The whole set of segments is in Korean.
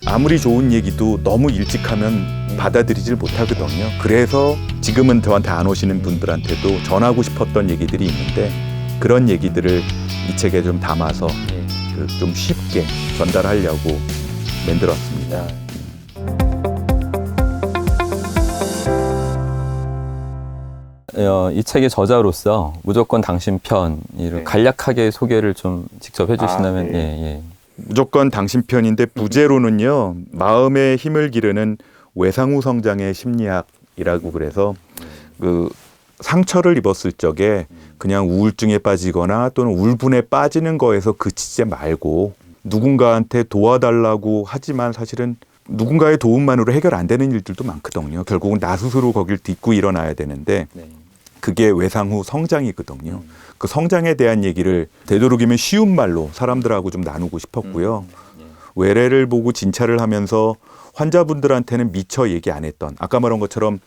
아무리 좋은 얘기도 너무 일찍 하면 받아들이질 못하거든요. 그래서 지금은 저한테 안 오시는 분들한테도 전하고 싶었던 얘기들이 있는데 그런 얘기들을 이 책에 좀 담아서 좀 쉽게 전달하려고 만들었습니다. 이 책의 저자로서 무조건 당신 편을 간략하게 소개를 좀 직접 해주신다면. 무조건 당신 편인데 부제로는요, 마음의 힘을 기르는 외상후 성장의 심리학이라고 그래서 그 상처를 입었을 적에 그냥 우울증에 빠지거나 또는 울분에 빠지는 거에서 그치지 말고 누군가한테 도와달라고 하지만 사실은 누군가의 도움만으로 해결 안 되는 일들도 많거든요. 결국은 나 스스로 거길 딛고 일어나야 되는데 그게 외상후 성장이거든요. 그 성장에 대한 얘기를 되도록이면 쉬운 말로 사람들하고 좀 나누고 싶었고요. 외래를 보고 진찰을 하면서 환자분들한테는 미처 얘기 안 했던, 아까 말한 것처럼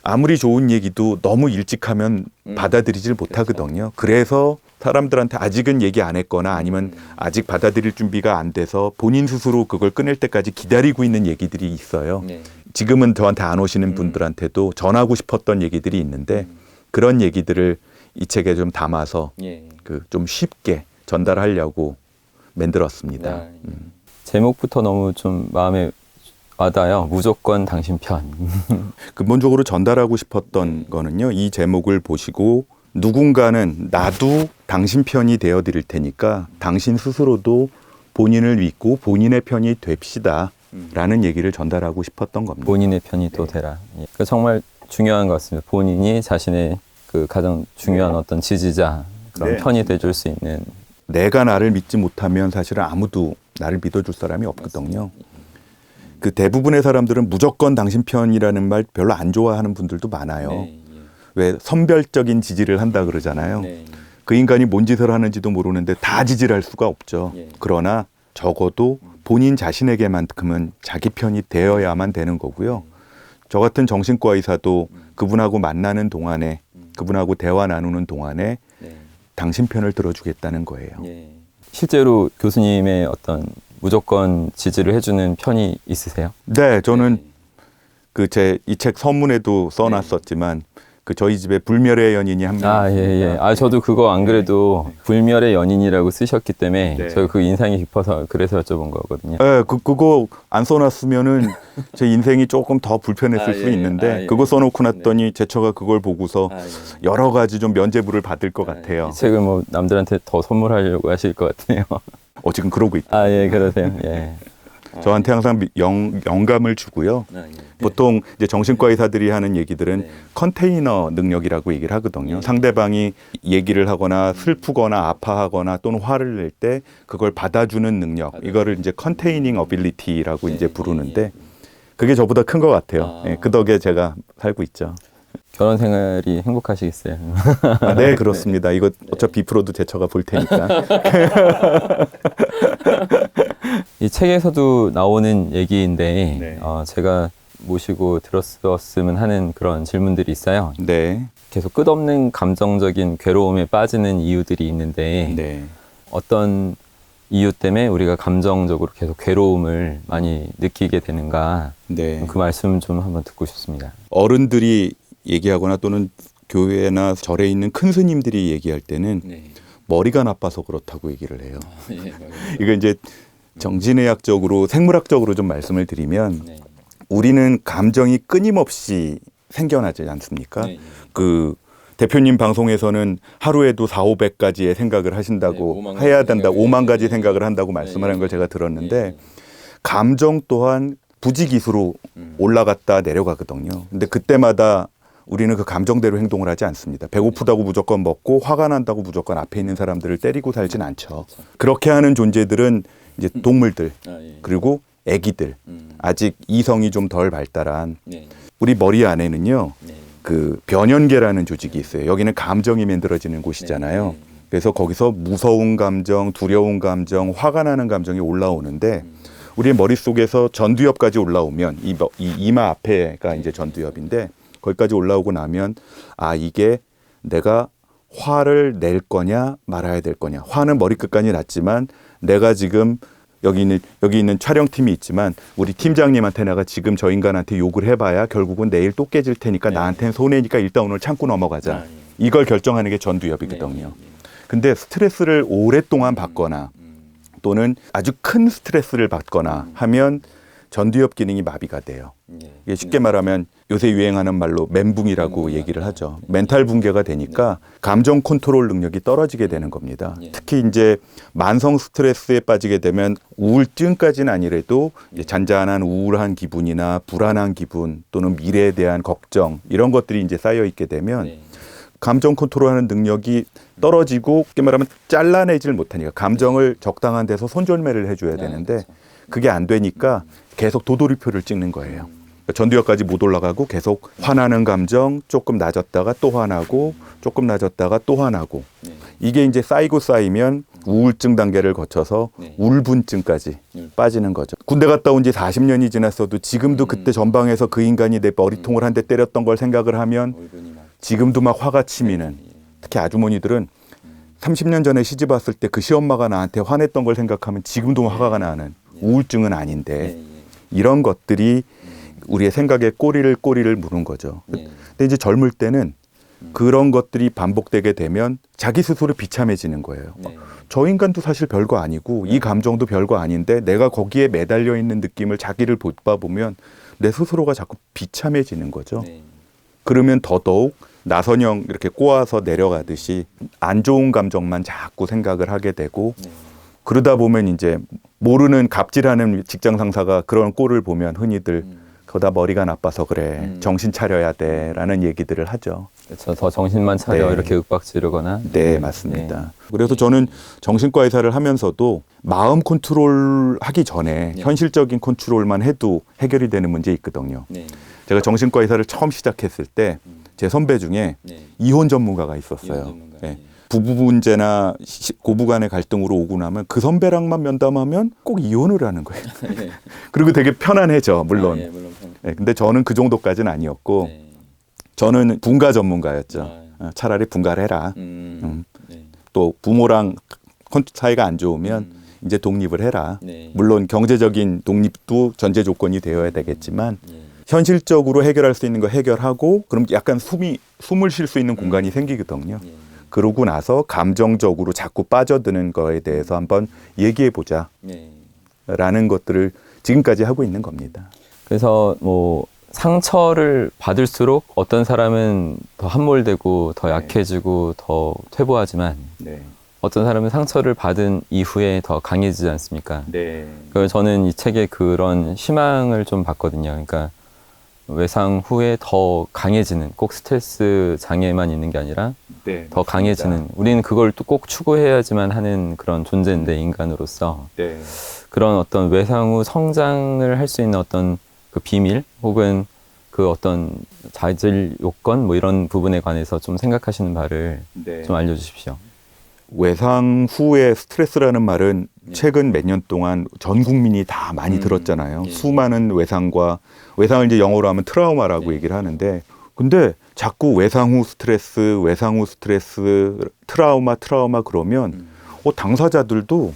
아무리 좋은 얘기도 너무 일찍 하면 받아들이질 못하거든요. 그래서 사람들한테 아직은 얘기 안 했거나 아니면 아직 받아들일 준비가 안 돼서 본인 스스로 그걸 꺼낼 때까지 기다리고 있는 얘기들이 있어요. 지금은 저한테 안 오시는 분들한테도 전하고 싶었던 얘기들이 있는데 그런 얘기들을 이 책에 좀 담아서 좀 쉽게 전달하려고 만들었습니다. 제목부터 너무 좀 마음에 와닿아요. 무조건 당신 편. 근본적으로 전달하고 싶었던 거는요, 이 제목을 보시고 누군가는 나도 당신 편이 되어 드릴 테니까 당신 스스로도 본인을 믿고 본인의 편이 됩시다 라는 얘기를 전달하고 싶었던 겁니다. 본인의 편이 또 되라. 그 정말 중요한 것 같습니다. 본인이 자신의 그 가장 중요한 어떤 지지자, 그런 편이 돼줄 수 있는. 내가 나를 믿지 못하면 사실은 아무도 나를 믿어줄 사람이 없거든요. 그 대부분의 사람들은 무조건 당신 편이라는 말 별로 안 좋아하는 분들도 많아요. 왜 선별적인 지지를 한다 그러잖아요. 그 인간이 뭔 짓을 하는지도 모르는데 다 지지를 할 수가 없죠. 그러나 적어도 본인 자신에게만큼은 자기 편이 되어야만 되는 거고요. 저 같은 정신과 의사도 그분하고 만나는 동안에, 그분하고 대화 나누는 동안에 당신 편을 들어주겠다는 거예요. 실제로 교수님의 어떤 무조건 지지를 해주는 편이 있으세요? 네, 저는 그 제 이 책 서문에도 써놨었지만 그 저희 집에 불멸의 연인이 한 명. 저도 그거 안 그래도 불멸의 연인이라고 쓰셨기 때문에 제가 그 인상이 깊어서 그래서 여쭤본 거거든요. 네, 그거 안 써놨으면은 제 인생이 조금 더 불편했을 수 있는데 그거 써놓고 났더니 제처가 그걸 보고서 여러 가지 좀 면죄부를 받을 것 같아요. 이 책을 뭐 남들한테 더 선물하려고 하실 것 같네요. 지금 그러고 있다. 그러세요. 저한테 항상 영감을 주고요. 보통 이제 정신과 의사들이 하는 얘기들은 컨테이너 능력이라고 얘기를 하거든요. 상대방이 얘기를 하거나 슬프거나 아파하거나 또는 화를 낼 때 그걸 받아주는 능력, 이거를 이제 컨테이닝 어빌리티라고 이제 부르는데 그게 저보다 큰 것 같아요. 그 덕에 제가 살고 있죠. 결혼 생활이 행복하시겠어요? 네, 그렇습니다. 이거 어차피 프로도 제처가 볼 테니까. 이 책에서도 나오는 얘기인데 제가 모시고 들었으면 하는 그런 질문들이 있어요. 계속 끝없는 감정적인 괴로움에 빠지는 이유들이 있는데 어떤 이유 때문에 우리가 감정적으로 계속 괴로움을 많이 느끼게 되는가, 그 말씀 좀 한번 듣고 싶습니다. 어른들이 얘기하거나 또는 교회나 절에 있는 큰 스님들이 얘기할 때는 머리가 나빠서 그렇다고 얘기를 해요. 이거 이제 정신의학적으로 생물학적으로 좀 말씀을 드리면 우리는 감정이 끊임없이 생겨나지 않습니까? 그 대표님 방송에서는 하루에도 400~500가지의 생각을 하신다고 해야 된다, 5만 가지 생각을 한다고 말씀하는 걸 제가 들었는데 감정 또한 부지기수로 올라갔다 내려가거든요. 근데 그때마다 우리는 그 감정대로 행동을 하지 않습니다. 배고프다고 무조건 먹고 화가 난다고 무조건 앞에 있는 사람들을 때리고 살진 않죠. 그렇게 하는 존재들은 이제 동물들, 그리고 애기들, 아직 이성이 좀 덜 발달한 우리 머리 안에는요, 그 변연계라는 조직이 있어요. 여기는 감정이 만들어지는 곳이잖아요. 그래서 거기서 무서운 감정, 두려운 감정, 화가 나는 감정이 올라오는데 우리의 머릿속에서 전두엽까지 올라오면 이 이마 앞에가 이제 전두엽인데 거기까지 올라오고 나면 이게 내가 화를 낼 거냐 말아야 될 거냐. 화는 머리끝까지 났지만 내가 지금 여기 있는 촬영팀이 있지만 우리 팀장님한테 내가 지금 저 인간한테 욕을 해봐야 결국은 내일 또 깨질 테니까 나한테는 손해니까 일단 오늘 참고 넘어가자. 이걸 결정하는 게 전두엽이거든요. 근데 스트레스를 오랫동안 받거나 또는 아주 큰 스트레스를 받거나 하면 전두엽 기능이 마비가 돼요. 이게 쉽게 말하면 요새 유행하는 말로 멘붕이라고 얘기를 하죠. 멘탈 붕괴가 되니까 감정 컨트롤 능력이 떨어지게 되는 겁니다. 특히 이제 만성 스트레스에 빠지게 되면 우울증까지는 아니래도 이제 잔잔한 우울한 기분이나 불안한 기분 또는 미래에 대한 걱정 이런 것들이 이제 쌓여 있게 되면 감정 컨트롤하는 능력이 떨어지고 쉽게 말하면 잘라내질 못하니까 감정을 적당한 데서 손절매를 해줘야 되는데 그게 안 되니까 계속 도돌이표를 찍는 거예요. 전두엽까지 못 올라가고 계속 화나는 감정 조금 낮았다가 또 화나고 조금 낮았다가 또 화나고 이게 이제 쌓이고 쌓이면 우울증 단계를 거쳐서 우울분증까지 빠지는 거죠. 군대 갔다 온 지 40년이 지났어도 지금도 그때 전방에서 그 인간이 내 머리통을 한 대 때렸던 걸 생각을 하면 지금도 막 화가 치미는 특히 아주머니들은 30년 전에 시집 왔을 때 그 시엄마가 나한테 화냈던 걸 생각하면 지금도 화가 나는 우울증은 아닌데 이런 것들이 우리의 생각에 꼬리를 무는 거죠. 근데 이제 젊을 때는 그런 것들이 반복되게 되면 자기 스스로 비참해지는 거예요. 저 인간도 사실 별거 아니고 이 감정도 별거 아닌데 내가 거기에 매달려 있는 느낌을 자기를 보면 내 스스로가 자꾸 비참해지는 거죠. 그러면 더더욱 나선형 이렇게 꼬아서 내려가듯이 안 좋은 감정만 자꾸 생각을 하게 되고 그러다 보면 이제 모르는 갑질하는 직장 상사가 그런 꼴을 보면 흔히들 거다 머리가 나빠서 그래 정신 차려야 돼라는 얘기들을 하죠. 그렇죠. 더 정신만 차려 이렇게 윽박 지르거나. 네, 맞습니다. 그래서 저는 정신과 의사를 하면서도 마음 컨트롤 하기 전에 현실적인 컨트롤만 해도 해결이 되는 문제 있거든요. 제가 정신과 의사를 처음 시작했을 때 제 선배 중에 이혼 전문가가 있었어요. 부부 문제나 고부 간의 갈등으로 오고 나면 그 선배랑만 면담하면 꼭 이혼을 하는 거예요. 그리고 되게 편안해져, 물론. 근데 저는 그 정도까지는 아니었고 저는 분가 전문가였죠. 차라리 분가를 해라. 또 부모랑 사이가 안 좋으면 이제 독립을 해라. 물론 경제적인 독립도 전제 조건이 되어야 되겠지만 현실적으로 해결할 수 있는 거 해결하고 그럼 약간 숨을 쉴 수 있는 공간이 생기거든요. 그러고 나서 감정적으로 자꾸 빠져드는 거에 대해서 한번 얘기해보자 라는 것들을 지금까지 하고 있는 겁니다. 그래서 뭐 상처를 받을수록 어떤 사람은 더 함몰되고 더 약해지고 더 퇴보하지만 어떤 사람은 상처를 받은 이후에 더 강해지지 않습니까? 그래서 저는 이 책에 그런 희망을 좀 봤거든요. 그러니까 외상 후에 더 강해지는, 꼭 스트레스 장애만 있는 게 아니라 더 강해지는, 우리는 그걸 또 꼭 추구해야지만 하는 그런 존재인데 인간으로서 그런 어떤 외상 후 성장을 할 수 있는 어떤 그 비밀 혹은 그 어떤 자질 요건 뭐 이런 부분에 관해서 좀 생각하시는 바를 좀 알려주십시오. 외상 후의 스트레스라는 말은 최근 몇 년 동안 전 국민이 다 많이 들었잖아요. 수많은 외상을 이제 영어로 하면 트라우마라고 얘기를 하는데, 근데 자꾸 외상 후 스트레스, 트라우마 그러면 당사자들도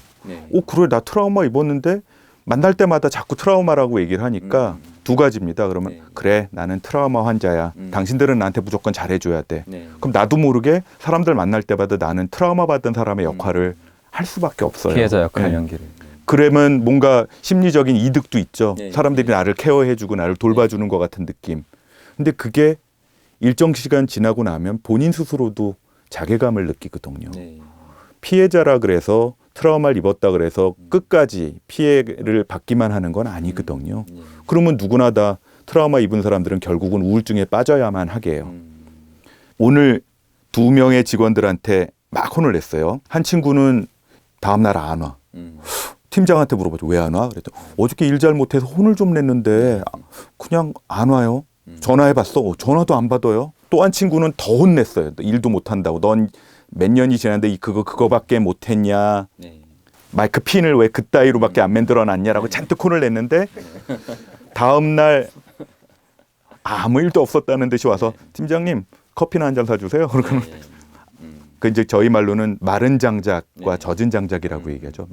그래 나 트라우마 입었는데 만날 때마다 자꾸 트라우마라고 얘기를 하니까 두 가지입니다. 그러면 그래 나는 트라우마 환자야. 당신들은 나한테 무조건 잘해줘야 돼. 그럼 나도 모르게 사람들 만날 때마다 나는 트라우마 받은 사람의 역할을 할 수밖에 없어요. 피해자 역할 연기를. 그러면 뭔가 심리적인 이득도 있죠. 사람들이 나를 케어해주고 나를 돌봐주는 것 같은 느낌. 근데 그게 일정 시간 지나고 나면 본인 스스로도 자괴감을 느끼거든요. 피해자라 그래서 트라우마를 입었다 그래서 끝까지 피해를 받기만 하는 건 아니거든요. 그러면 누구나 다 트라우마 입은 사람들은 결국은 우울증에 빠져야만 하게 해요. 오늘 2명의 직원들한테 막 혼을 냈어요. 한 친구는 다음날 안 와. 팀장한테 물어보죠. 왜 안 와? 그랬더니 어저께 일 잘못해서 혼을 좀 냈는데 그냥 안 와요. 전화해봤어. 전화도 안 받아요. 또 한 친구는 더 혼냈어요. 일도 못한다고. 넌 몇 년이 지났는데 그거밖에 못했냐. 마이크 핀을 왜 그따위로밖에 안 만들어놨냐라고 잔뜩 혼을 냈는데 다음날 아무 일도 없었다는 듯이 와서 팀장님 커피나 한 잔 사주세요. 그러고는 그 이제 저희 말로는 마른 장작과 젖은 장작이라고 얘기하죠.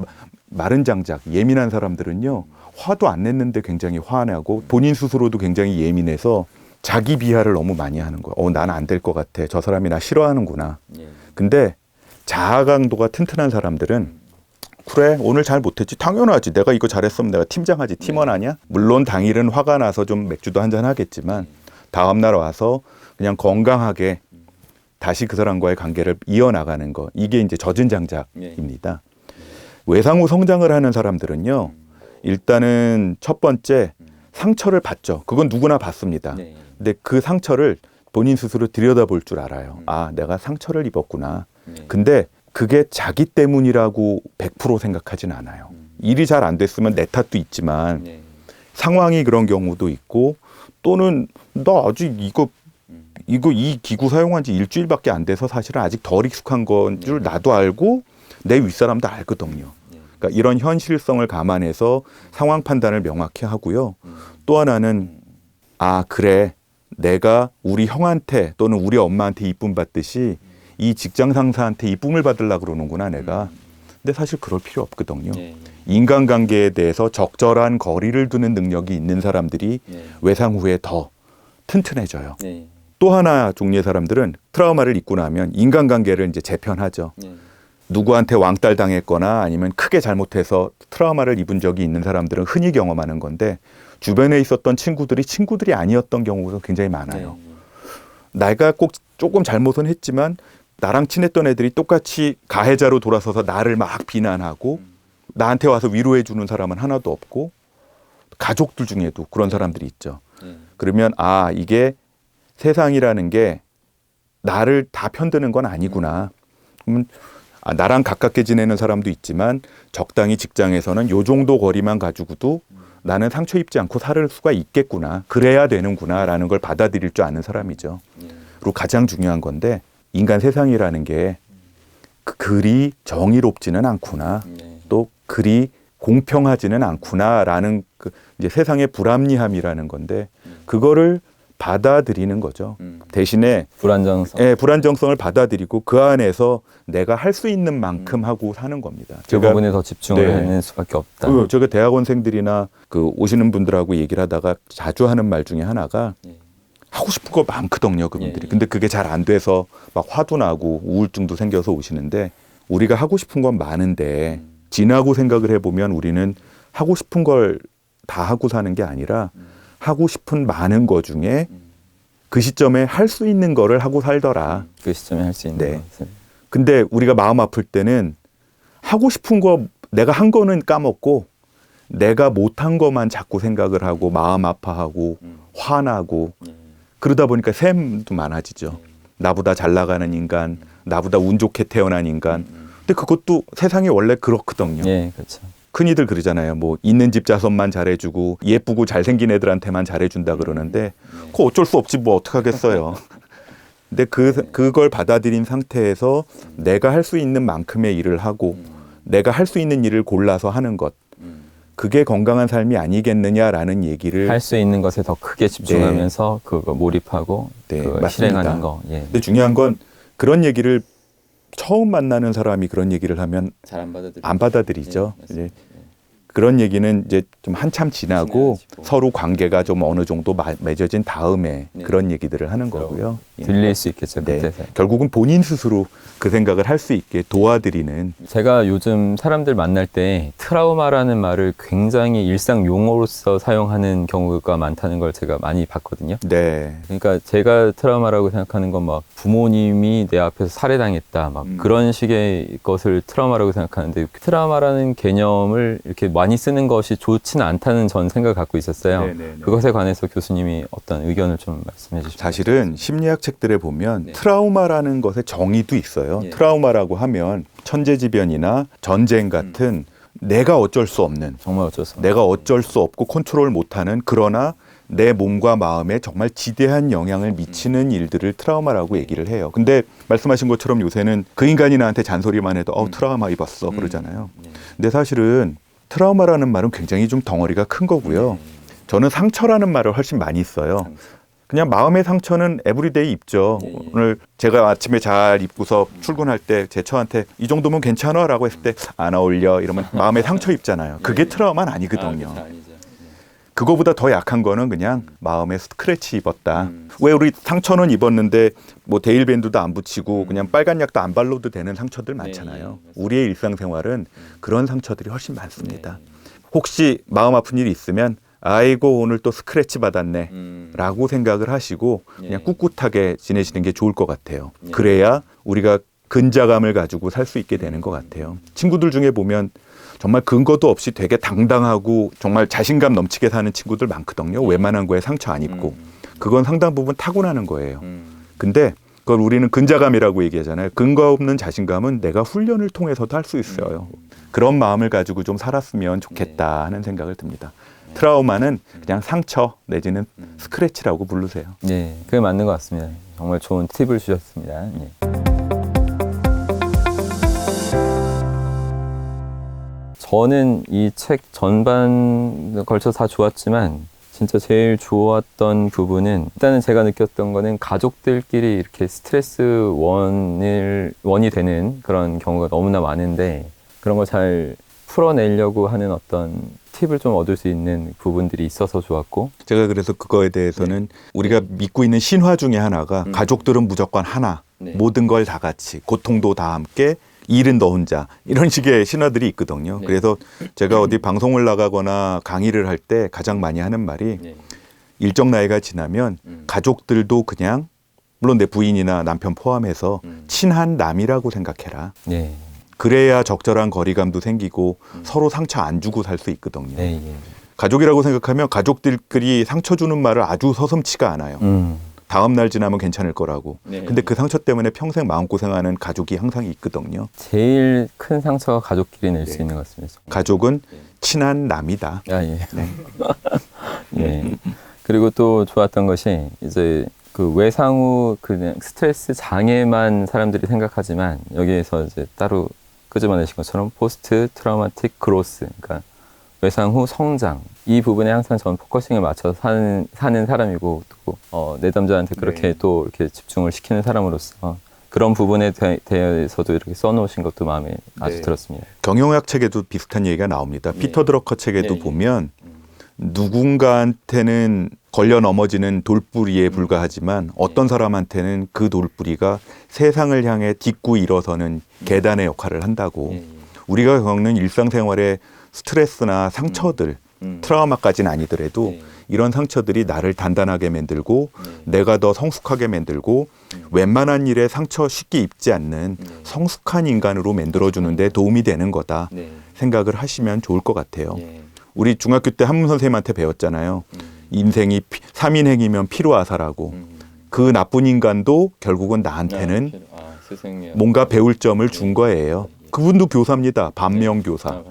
마른 장작, 예민한 사람들은요, 화도 안 냈는데 굉장히 화나고 본인 스스로도 굉장히 예민해서 자기 비하를 너무 많이 하는 거예요. 나는 안 될 것 같아. 저 사람이 나 싫어하는구나. 근데 자아 강도가 튼튼한 사람들은 그래, 오늘 잘 못했지. 당연하지. 내가 이거 잘했으면 내가 팀장하지. 팀원 아니야? 물론 당일은 화가 나서 좀 맥주도 한잔 하겠지만 다음날 와서 그냥 건강하게 다시 그 사람과의 관계를 이어나가는 거. 이게 이제 젖은 장작입니다. 외상후 성장을 하는 사람들은요. 일단은 첫 번째 상처를 받죠. 그건 누구나 받습니다. 근데 그 상처를 본인 스스로 들여다볼 줄 알아요. 아, 내가 상처를 입었구나. 근데 그게 자기 때문이라고 100% 생각하진 않아요. 일이 잘 안 됐으면 내 탓도 있지만 상황이 그런 경우도 있고 또는 나 아직 이 기구 사용한 지 일주일밖에 안 돼서 사실은 아직 덜 익숙한 건 줄 나도 알고 내 윗사람도 알거든요. 그러니까 이런 현실성을 감안해서 상황 판단을 명확히 하고요. 또 하나는 아, 그래. 내가 우리 형한테 또는 우리 엄마한테 이쁨 받듯이 이 직장 상사한테 이쁨을 받으려고 그러는구나, 내가. 근데 사실 그럴 필요 없거든요. 인간관계에 대해서 적절한 거리를 두는 능력이 있는 사람들이 외상 후에 더 튼튼해져요. 또 하나 종류의 사람들은 트라우마를 입고 나면 인간관계를 이제 재편하죠. 누구한테 왕따 당했거나 아니면 크게 잘못해서 트라우마를 입은 적이 있는 사람들은 흔히 경험하는 건데 주변에 있었던 친구들이 아니었던 경우가 굉장히 많아요. 내가 꼭 조금 잘못은 했지만 나랑 친했던 애들이 똑같이 가해자로 돌아서서 나를 막 비난하고 나한테 와서 위로해 주는 사람은 하나도 없고 가족들 중에도 그런 사람들이 있죠. 그러면 아, 이게 세상이라는 게 나를 다 편드는 건 아니구나. 그러면 아, 나랑 가깝게 지내는 사람도 있지만 적당히 직장에서는 요 정도 거리만 가지고도 나는 상처 입지 않고 살 수가 있겠구나. 그래야 되는구나라는 걸 받아들일 줄 아는 사람이죠. 그리고 가장 중요한 건데 인간 세상이라는 게 그리 정의롭지는 않구나. 또 그리 공평하지는 않구나라는 그 이제 세상의 불합리함이라는 건데 그거를 받아들이는 거죠. 대신에 불안정성. 불안정성을 받아들이고 그 안에서 내가 할 수 있는 만큼 하고 사는 겁니다. 그 부분에 더 집중을 하는 수밖에 없다. 제가 대학원생들이나 그 오시는 분들하고 얘기를 하다가 자주 하는 말 중에 하나가 하고 싶은 거 많거든요, 그분들이. 근데 그게 잘 안 돼서 막 화도 나고 우울증도 생겨서 오시는데 우리가 하고 싶은 건 많은데 지나고 생각을 해보면 우리는 하고 싶은 걸 다 하고 사는 게 아니라 하고 싶은 많은 거 중에 그 시점에 할 수 있는 거를 하고 살더라. 그 시점에 할 수 있는 것을. 근데 우리가 마음 아플 때는 하고 싶은 거 내가 한 거는 까먹고 내가 못한 것만 자꾸 생각을 하고 마음 아파하고 화나고 그러다 보니까 샘도 많아지죠. 나보다 잘 나가는 인간, 나보다 운 좋게 태어난 인간. 근데 그것도 세상이 원래 그렇거든요. 예, 그렇죠. 흔히들 그러잖아요. 뭐 있는 집 자손만 잘해주고 예쁘고 잘생긴 애들한테만 잘해준다 그러는데 그거 어쩔 수 없지 뭐 어떡하겠어요. 근데 그걸 받아들인 상태에서 내가 할 수 있는 만큼의 일을 하고 내가 할 수 있는 일을 골라서 하는 것. 그게 건강한 삶이 아니겠느냐라는 얘기를 할 수 있는 것에 더 크게 집중하면서 그거 몰입하고 그걸 실행하는 거. 예. 근데 중요한 건 그런 얘기를 처음 만나는 사람이 그런 얘기를 하면 잘 안 받아들이죠. 이제 그런 얘기는 이제 좀 한참 지나고 서로 관계가 좀 어느 정도 맺어진 다음에 그런 얘기들을 하는 거고요. 들릴 수 있겠죠. 결국은 본인 스스로 그 생각을 할 수 있게 도와드리는. 제가 요즘 사람들 만날 때 트라우마라는 말을 굉장히 일상 용어로서 사용하는 경우가 많다는 걸 제가 많이 봤거든요. 네. 그러니까 제가 트라우마라고 생각하는 건 막 부모님이 내 앞에서 살해당했다 막 그런 식의 것을 트라우마라고 생각하는데 트라우마라는 개념을 이렇게 많이 쓰는 것이 좋지는 않다는 전 생각을 갖고 있었어요. 네네네. 그것에 관해서 교수님이 어떤 의견을 좀 말씀해 주시죠. 사실은 심리학 책들에 보면 트라우마라는 것의 정의도 있어요. 트라우마라고 하면 천재지변이나 전쟁 같은 내가 어쩔 수 없는, 정말 어쩔 수 없는, 내가 어쩔 수 없고 컨트롤 못하는 그러나 내 몸과 마음에 정말 지대한 영향을 미치는 일들을 트라우마라고 얘기를 해요. 근데 말씀하신 것처럼 요새는 그 인간이 나한테 잔소리만 해도 트라우마 입었어 그러잖아요. 근데 사실은 트라우마라는 말은 굉장히 좀 덩어리가 큰 거고요. 저는 상처라는 말을 훨씬 많이 써요. 그냥 마음의 상처는 에브리데이 입죠. 오늘 제가 아침에 잘 입고서 출근할 때 제 처한테 이 정도면 괜찮아? 라고 했을 때 안 어울려 이러면 마음의 상처 입잖아요. 그게 트라우마는 아니거든요. 그거보다 더 약한 거는 그냥 마음에 스크래치 입었다. 왜 우리 상처는 입었는데 뭐 데일밴드도 안 붙이고 그냥 빨간 약도 안 발라도 되는 상처들 많잖아요. 우리의 일상생활은 그런 상처들이 훨씬 많습니다. 혹시 마음 아픈 일이 있으면 아이고 오늘 또 스크래치 받았네 라고 생각을 하시고 그냥 꿋꿋하게 지내시는 게 좋을 것 같아요. 그래야 우리가 근자감을 가지고 살 수 있게 되는 것 같아요. 친구들 중에 보면 정말 근거도 없이 되게 당당하고 정말 자신감 넘치게 사는 친구들 많거든요. 웬만한 거에 상처 안 입고. 그건 상당 부분 타고나는 거예요. 근데 그걸 우리는 근자감이라고 얘기하잖아요. 근거 없는 자신감은 내가 훈련을 통해서도 할 수 있어요. 그런 마음을 가지고 좀 살았으면 좋겠다 하는 생각을 듭니다. 트라우마는 그냥 상처 내지는 스크래치라고 부르세요. 네, 그게 맞는 것 같습니다. 정말 좋은 팁을 주셨습니다. 네. 저는 이 책 전반 걸쳐서 다 좋았지만 진짜 제일 좋았던 부분은 일단은 제가 느꼈던 거는 가족들끼리 이렇게 스트레스 원이 되는 그런 경우가 너무나 많은데 그런 걸 잘 풀어내려고 하는 어떤 팁을 좀 얻을 수 있는 부분들이 있어서 좋았고 제가 그래서 그거에 대해서는 우리가 믿고 있는 신화 중에 하나가 가족들은 무조건 하나 모든 걸 다 같이 고통도 다 함께 일은 너 혼자 이런 식의 신화들이 있거든요. 그래서 제가 어디 방송을 나가거나 강의를 할 때 가장 많이 하는 말이 일정 나이가 지나면 가족들도 그냥 물론 내 부인이나 남편 포함해서 친한 남이라고 생각해라. 그래야 적절한 거리감도 생기고 서로 상처 안 주고 살 수 있거든요. 가족이라고 생각하면 가족들끼리 상처 주는 말을 아주 서슴치가 않아요. 다음 날 지나면 괜찮을 거라고. 근데 그 상처 때문에 평생 마음고생하는 가족이 항상 있거든요. 제일 큰 상처가 가족끼리 낼 수 있는 것 같습니다. 가족은 친한 남이다. 그리고 또 좋았던 것이 이제 그 외상 후 그냥 스트레스 장애만 사람들이 생각하지만 여기에서 이제 따로 끄집어내신 것처럼 포스트 트라우마틱 그로스, 그러니까 외상 후 성장, 이 부분에 항상 저는 포커싱을 맞춰서 사는 사람이고 또 내담자한테 그렇게 또 이렇게 집중을 시키는 사람으로서 그런 부분에 대해서도 이렇게 써놓으신 것도 마음에 아주 들었습니다. 경영학 책에도 비슷한 얘기가 나옵니다. 피터 드러커 책에도 보면 누군가한테는 걸려 넘어지는 돌뿌리에 불과하지만 어떤 사람한테는 그 돌뿌리가 세상을 향해 딛고 일어서는 계단의 역할을 한다고. 우리가 겪는 일상생활의 스트레스나 상처들, 트라우마까지는 아니더라도 이런 상처들이 나를 단단하게 만들고 내가 더 성숙하게 만들고 웬만한 일에 상처 쉽게 입지 않는 성숙한 인간으로 만들어주는 데 도움이 되는 거다 생각을 하시면 좋을 것 같아요. 우리 중학교 때 한문 선생님한테 배웠잖아요. 인생이 3인행이면 피로아사라고. 그 나쁜 인간도 결국은 나한테는 뭔가 배울 점을 준 거예요. 그분도 교사입니다. 반면교사.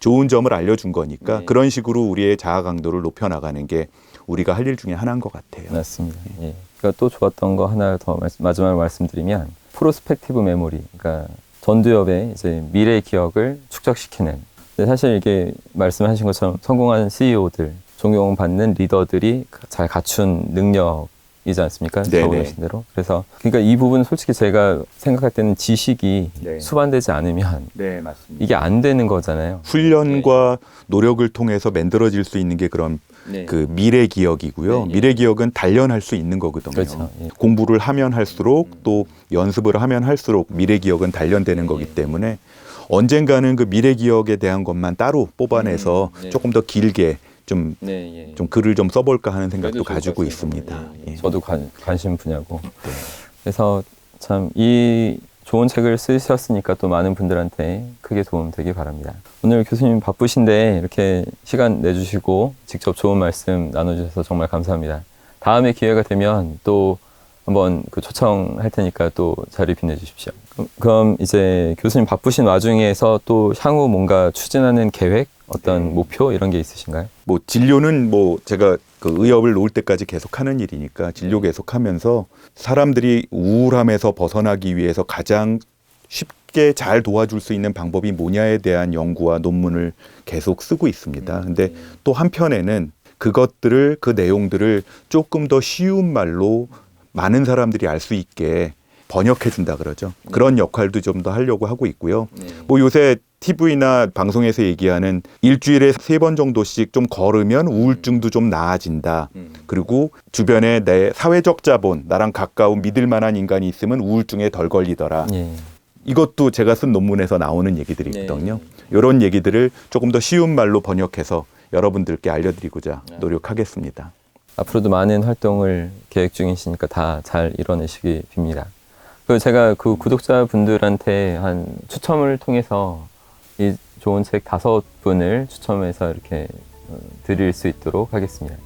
좋은 점을 알려준 거니까 그런 식으로 우리의 자아 강도를 높여나가는 게 우리가 할 일 중에 하나인 것 같아요. 맞습니다. 그러니까 또 좋았던 거 하나 더 마지막으로 말씀드리면 프로스펙티브 메모리, 그러니까 전두엽의 이제 미래 기억을 축적시키는. 사실 이게 말씀하신 것처럼 성공한 CEO들, 존경받는 리더들이 잘 갖춘 능력이지 않습니까? 적으신 대로. 그래서 그러니까 이 부분은 솔직히 제가 생각할 때는 지식이 수반되지 않으면 이게 안 되는 거잖아요. 훈련과 노력을 통해서 만들어질 수 있는 게 그런 그 미래 기억이고요. 미래 기억은 단련할 수 있는 거거든요. 그렇죠. 공부를 하면 할수록 또 연습을 하면 할수록 미래 기억은 단련되는 거기 때문에 언젠가는 그 미래 기억에 대한 것만 따로 뽑아내서 조금 더 길게 좀 글을 좀 써볼까 하는 생각도 가지고 있습니다. 저도 관심 분야고. 그래서 참 이 좋은 책을 쓰셨으니까 또 많은 분들한테 크게 도움 되길 바랍니다. 오늘 교수님 바쁘신데 이렇게 시간 내주시고 직접 좋은 말씀 나눠주셔서 정말 감사합니다. 다음에 기회가 되면 또 한번 그 초청할 테니까 또 자리 빛내주십시오. 그럼 이제 교수님 바쁘신 와중에서 또 향후 뭔가 추진하는 계획, 어떤 목표 이런 게 있으신가요? 뭐 진료는 뭐 제가 그 의협을 놓을 때까지 계속 하는 일이니까 진료 계속하면서 사람들이 우울함에서 벗어나기 위해서 가장 쉽게 잘 도와줄 수 있는 방법이 뭐냐에 대한 연구와 논문을 계속 쓰고 있습니다. 근데 또 한편에는 그것들을 그 내용들을 조금 더 쉬운 말로 많은 사람들이 알 수 있게 번역해 준다 그러죠. 그런 역할도 좀 더 하려고 하고 있고요. 뭐 요새 TV나 방송에서 얘기하는 일주일에 3번 정도씩 좀 걸으면 우울증도 좀 나아진다. 그리고 주변에 내 사회적 자본, 나랑 가까운 믿을 만한 인간이 있으면 우울증에 덜 걸리더라. 이것도 제가 쓴 논문에서 나오는 얘기들이거든요. 이런 얘기들을 조금 더 쉬운 말로 번역해서 여러분들께 알려드리고자 노력하겠습니다. 앞으로도 많은 활동을 계획 중이시니까 다 잘 이뤄내시기 빕니다. 그리고 제가 그 구독자분들한테 한 추첨을 통해서 이 좋은 책 5분을 추첨해서 이렇게 드릴 수 있도록 하겠습니다.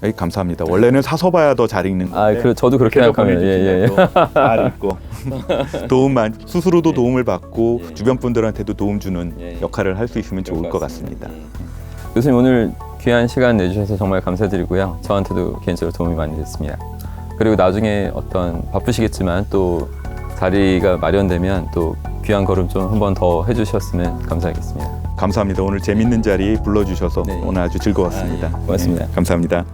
에이, 감사합니다. 원래는 사서 봐야 더 잘 읽는 건데. 저도 그렇게 생각합니다. 잘 읽고 도움만 스스로도 도움을 받고 주변 분들한테도 도움 주는 역할을 할 수 있으면 좋을 것 같습니다. 교수님 오늘 귀한 시간 내주셔서 정말 감사드리고요. 저한테도 개인적으로 도움이 많이 됐습니다. 그리고 나중에 어떤 바쁘시겠지만 또 자리가 마련되면 또 귀한 걸음 좀 한 번 더 해주셨으면 감사하겠습니다. 감사합니다. 오늘 재밌는 자리 불러주셔서 오늘 아주 즐거웠습니다. 고맙습니다. 감사합니다.